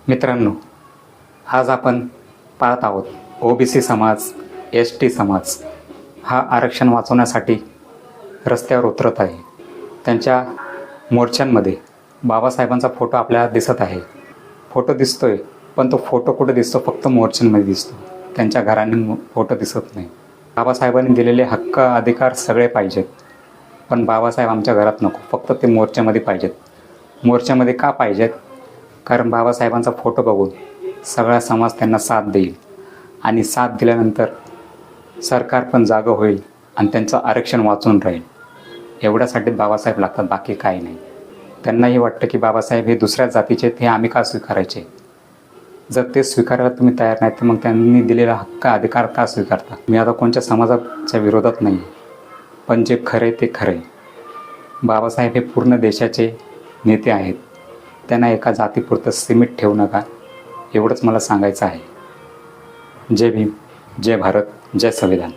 मित्रांनो, आज आपण पाहत आहोत ओबीसी समाज, एसटी समाज हा आरक्षण वाचवण्यासाठी रस्त्यावर उतरत आहे. त्यांच्या मोर्चांमध्ये बाबासाहेबांचा फोटो आपल्याला दिसत आहे. फोटो दिसतोय, पण तो फोटो कुठे दिसतो? फक्त मोर्चांमध्ये दिसतो. त्यांच्या घरांनी फोटो दिसत नाही. बाबासाहेबांनी दिलेले हक्क अधिकार सगळे पाहिजेत, पण बाबासाहेब आमच्या घरात नको, फक्त ते मोर्चामध्ये पाहिजेत. मोर्चामध्ये का पाहिजेत? कारण बाबासाहेबांचा फोटो बघून सगळा समाज त्यांना साथ देईल आणि साथ दिल्यानंतर सरकार पण जागं होईल आणि त्यांचं आरक्षण वाचून राहील. एवढ्यासाठी बाबासाहेब लागतात, बाकी काही नाही. त्यांनाही वाटतं की बाबासाहेब हे दुसऱ्या जातीचे हे आम्ही का स्वीकारायचे? जर ते स्वीकारायला तुम्ही तयार नाही तर मग त्यांनी दिलेला हक्क अधिकार का स्वीकारता? मी आता कोणत्या समाजाच्या विरोधात नाही, पण जे खरे ते खरे. बाबासाहेब हे पूर्ण देशाचे नेते आहेत. त्यांना एका जातीपुरतं सीमित ठेवू नका, एवढंच मला सांगायचं आहे. जय भीम, जय भारत, जय संविधान.